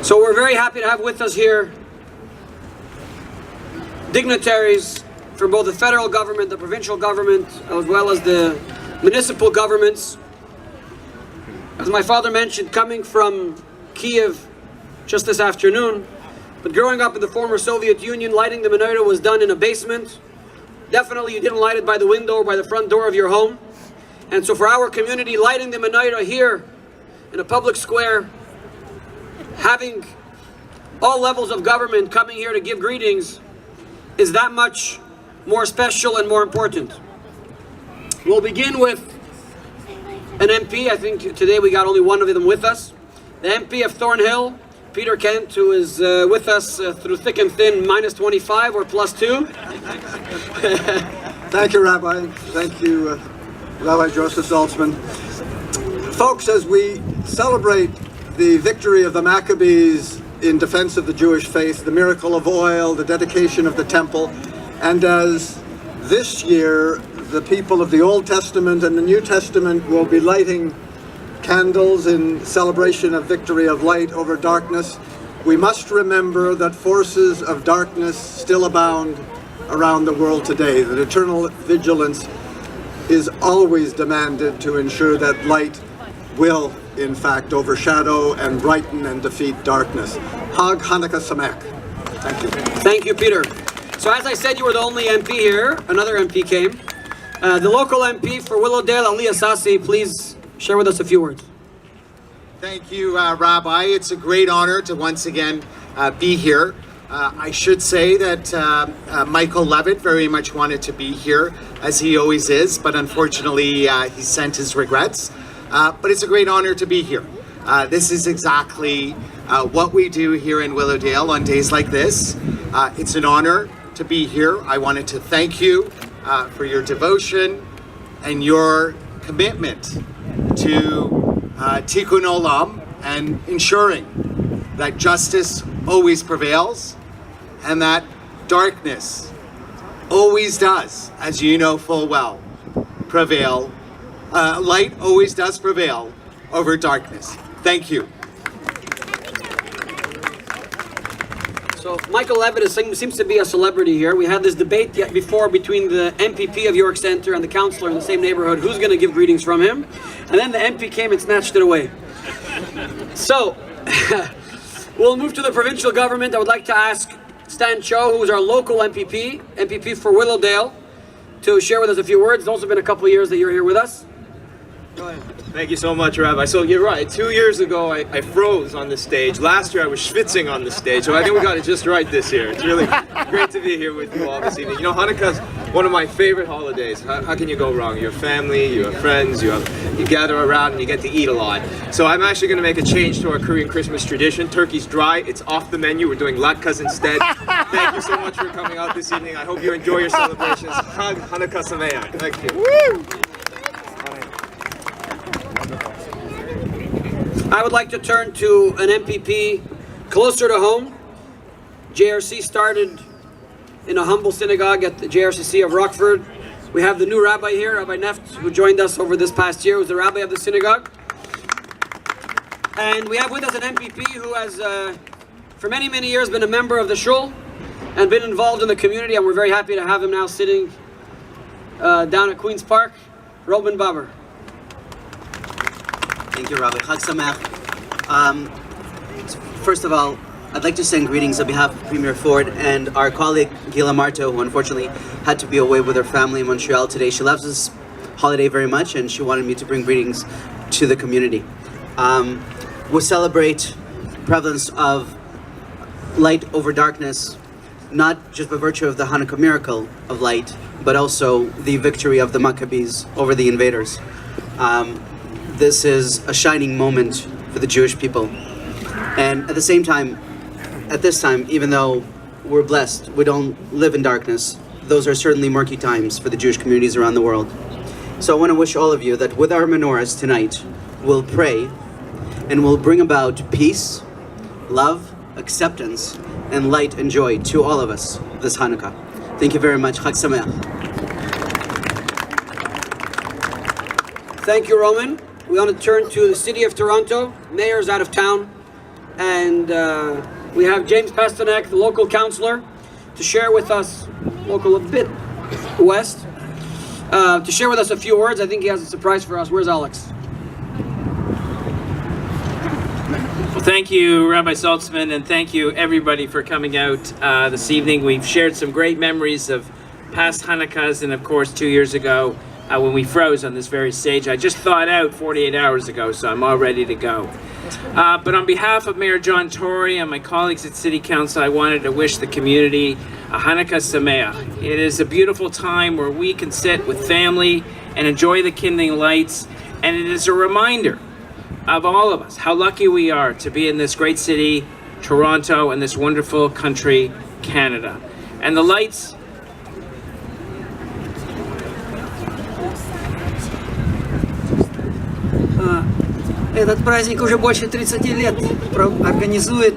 So we're very happy to have with us here dignitaries from both the federal government, the provincial government, as well as the municipal governments. As my father mentioned, coming from Kiev just this afternoon, but growing up in the former Soviet Union, lighting the menorah was done in a basement. Definitely you didn't light it by the window or by the front door of your home. And so for our community, lighting the menorah here in a public square, having all levels of government coming here to give greetings is that much more special and more important. We'll begin with an MP. I think today we got only one of them with us. The MP of Thornhill, Peter Kent, who is with us through thick and thin, minus 25 or plus 2. Thank you, Rabbi. Thank you, Rabbi Joseph Zaltzman. Folks, as we celebrate the victory of the Maccabees in defense of the Jewish faith, the miracle of oil, the dedication of the temple, and as this year the people of the Old Testament and the New Testament will be lighting candles in celebration of victory of light over darkness, we must remember that forces of darkness still abound around the world today, that eternal vigilance is always demanded to ensure that light will, in fact, overshadow and brighten and defeat darkness. Hag Hanukkah Sameach. Thank you. Thank you, Peter. So as I said, you were the only MP here. Another MP came. The local MP for Willowdale, Ali Assasi, please share with us a few words. Thank you, Rabbi. It's a great honor to once again be here. I should say that Michael Levitt very much wanted to be here, as he always is, but unfortunately he sent his regrets. But it's a great honor to be here. This is exactly what we do here in Willowdale on days like this. It's an honor to be here. I wanted to thank you for your devotion and your commitment to Tikkun Olam and ensuring that justice always prevails and that darkness always does, as you know full well, prevail. Light always does prevail over darkness. Thank you. So Michael Levitt seems to be a celebrity here. We had this debate before between the MPP of York Centre and the councillor in the same neighborhood, who's going to give greetings from him. And then the MP came and snatched it away. So we'll move to the provincial government. I would like to ask Stan Cho, who is our local MPP for Willowdale, to share with us a few words. It's also been a couple of years that you're here with us. Go ahead. Thank you so much, Rabbi. So you're right. 2 years ago, I froze on the stage. Last year, I was schwitzing on the stage. So I think we got it just right this year. It's really great to be here with you all this evening. You know, Hanukkah's one of my favorite holidays. How can you go wrong? You have family, you have friends, you gather around, and you get to eat a lot. So I'm actually going to make a change to our Korean Christmas tradition. Turkey's dry. It's off the menu. We're doing latkes instead. Thank you so much for coming out this evening. I hope you enjoy your celebrations. Hag Hanukkah Sameach. Thank you. Woo! I would like to turn to an MPP closer to home. JRC started in a humble synagogue at the JRCC of Rockford. We have the new rabbi here, Rabbi Neft, who joined us over this past year, who's the rabbi of the synagogue. And we have with us an MPP who has, for many, many years, been a member of the shul and been involved in the community, and we're very happy to have him now sitting down at Queen's Park, Roman Baber. Thank you, Rabbi. Chag Sameach. First of all, I'd like to send greetings on behalf of Premier Ford and our colleague Gila Marto, who unfortunately had to be away with her family in Montreal today. She loves this holiday very much, and she wanted me to bring greetings to the community. We celebrate the prevalence of light over darkness, not just by virtue of the Hanukkah miracle of light, but also the victory of the Maccabees over the invaders. This is a shining moment for the Jewish people. And at the same time, at this time, even though we're blessed, we don't live in darkness, those are certainly murky times for the Jewish communities around the world. So I want to wish all of you that with our menorahs tonight, we'll pray and we'll bring about peace, love, acceptance, and light and joy to all of us this Hanukkah. Thank you very much. Chag Sameach. Thank you, Roman. We want to turn to the city of Toronto. Mayor's out of town. and we have James Pasternak, the local councillor, to share with us, local a bit west, to share with us a few words. I think he has a surprise for us. Where's Alex? Well, thank you, Rabbi Saltzman, and thank you everybody for coming out this evening. We've shared some great memories of past Hanukkahs, and of course 2 years ago when we froze on this very stage. I just thawed out 48 hours ago, so I'm all ready to go. But on behalf of Mayor John Tory and my colleagues at City Council, I wanted to wish the community a Hanukkah Sameach. It is a beautiful time where we can sit with family and enjoy the kindling lights, and it is a reminder of all of us how lucky we are to be in this great city, Toronto, and this wonderful country, Canada. And the lights Этот праздник уже больше 30 лет организует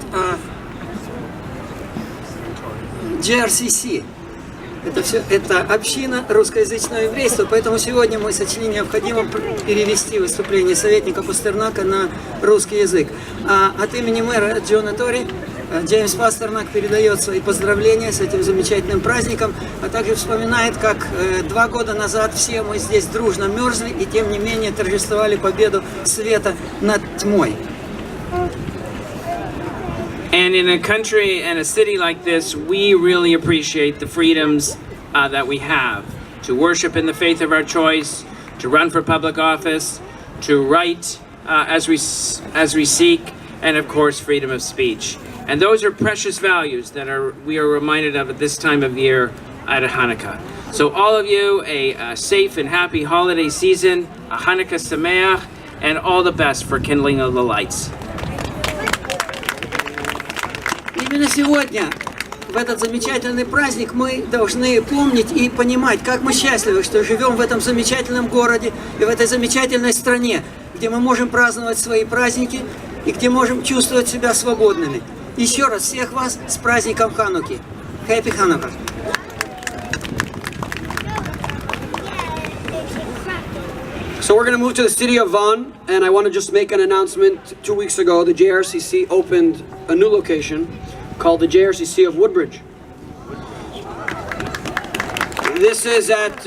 GRCC. Это община русскоязычного еврейства, поэтому сегодня мы сочли необходимым перевести выступление советника Пастернака на русский язык. От имени мэра Джона Тори Джеймс Пастернак передает свои поздравления с этим замечательным праздником, а также вспоминает, как 2 года назад все мы здесь дружно мерзли и тем не менее торжествовали победу света над тьмой. And in a country and a city like this, we really appreciate the freedoms that we have to worship in the faith of our choice, to run for public office, to write as we seek, and of course, freedom of speech. And those are precious values that we are reminded of at this time of year at Hanukkah. So all of you, a safe and happy holiday season, a Hanukkah Sameach, and all the best for kindling of the lights. Именно сегодня, в этот замечательный праздник, мы должны помнить и понимать, как мы счастливы, что живем в этом замечательном городе и в этой замечательной стране, где мы можем праздновать свои праздники и где можем чувствовать себя свободными. Еще раз всех вас с праздником Хануки. Happy Hanukkah! So we're going to move to the city of Vaughan, and I want to just make an announcement. 2 weeks ago, the JRCC opened a new location called the JRCC of Woodbridge. This is at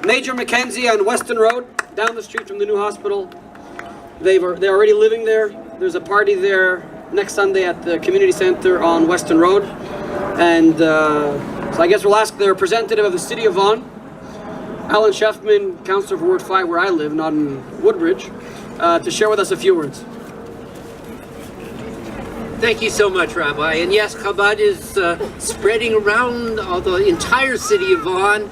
Major Mackenzie on Weston Road, down the street from the new hospital. They're already living there. There's a party there next Sunday at the community center on Weston Road. And so I guess we'll ask the representative of the city of Vaughan, Alan Sheffman, councillor for Ward 5 where I live, not in Woodbridge, to share with us a few words. Thank you so much, Rabbi. And yes, Chabad is spreading around the entire city of Vaughan.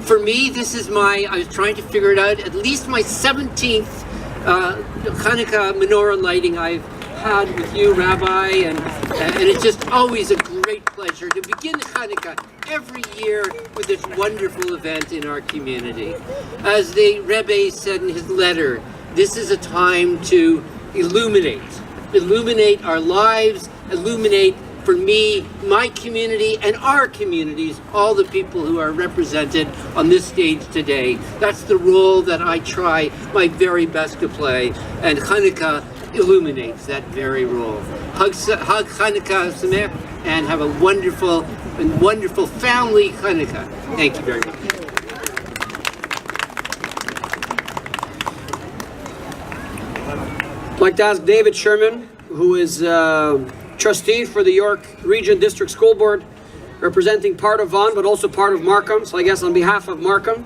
For me, this is I was trying to figure it out, at least my 17th Hanukkah menorah lighting I've had with you, Rabbi, and it's just always a great pleasure to begin Hanukkah every year with this wonderful event in our community. As the Rebbe said in his letter, this is a time to illuminate our lives, illuminate for me, my community, and our communities, all the people who are represented on this stage today. That's the role that I try my very best to play, and Hanukkah illuminates that very role. Hag Hanukkah Sameach, and have a wonderful family Hanukkah. Thank you very much. I'd like to ask David Sherman, who is trustee for the York Region District School Board, representing part of Vaughan, but also part of Markham. So I guess on behalf of Markham,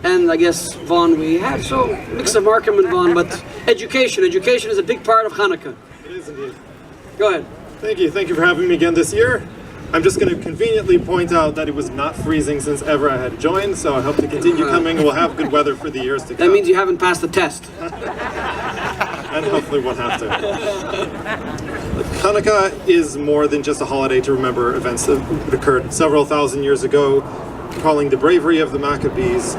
and I guess Vaughan we have, so mix of Markham and Vaughan, but education is a big part of Hanukkah. It is indeed. Go ahead. Thank you for having me again this year. I'm just going to conveniently point out that it was not freezing since ever I had joined, so I hope to continue coming. We'll have good weather for the years to come. That means you haven't passed the test. And hopefully won't have to. Hanukkah is more than just a holiday to remember events that occurred several thousand years ago, recalling the bravery of the Maccabees.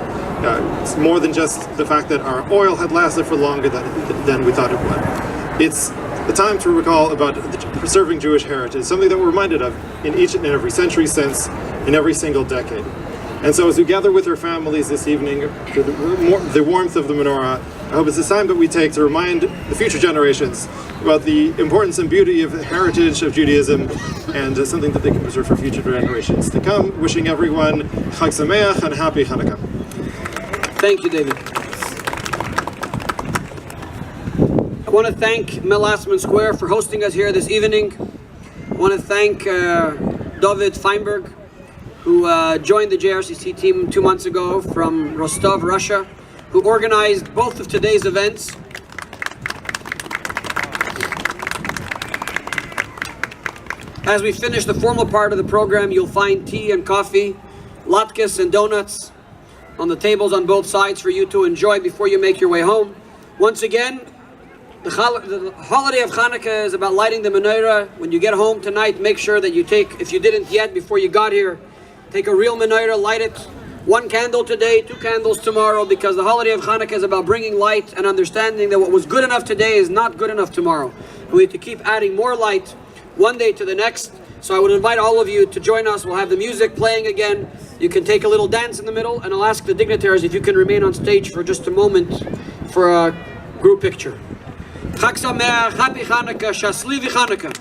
It's more than just the fact that our oil had lasted for longer than we thought it would. It's a time to recall about preserving Jewish heritage, something that we're reminded of in each and every century since, in every single decade. And so as we gather with our families this evening, the warmth of the menorah, I hope it's this time that we take to remind the future generations about the importance and beauty of the heritage of Judaism and something that they can preserve for future generations to come. Wishing everyone Chag Sameach and happy Hanukkah. Thank you, David. I want to thank Mel Asman Square for hosting us here this evening. I want to thank David Feinberg, who joined the JRCC team 2 months ago from Rostov, Russia, who organized both of today's events. As we finish the formal part of the program, you'll find tea and coffee, latkes and donuts on the tables on both sides for you to enjoy before you make your way home. Once again, the holiday of Hanukkah is about lighting the menorah. When you get home tonight, make sure that you take, if you didn't yet before you got here, take a real menorah, light it. 1 candle today, 2 candles tomorrow, because the holiday of Hanukkah is about bringing light and understanding that what was good enough today is not good enough tomorrow. We need to keep adding more light one day to the next. So I would invite all of you to join us. We'll have the music playing again. You can take a little dance in the middle, and I'll ask the dignitaries if you can remain on stage for just a moment for a group picture. Chag Sameach, Happy Hanukkah, Shaslivi Hanukkah.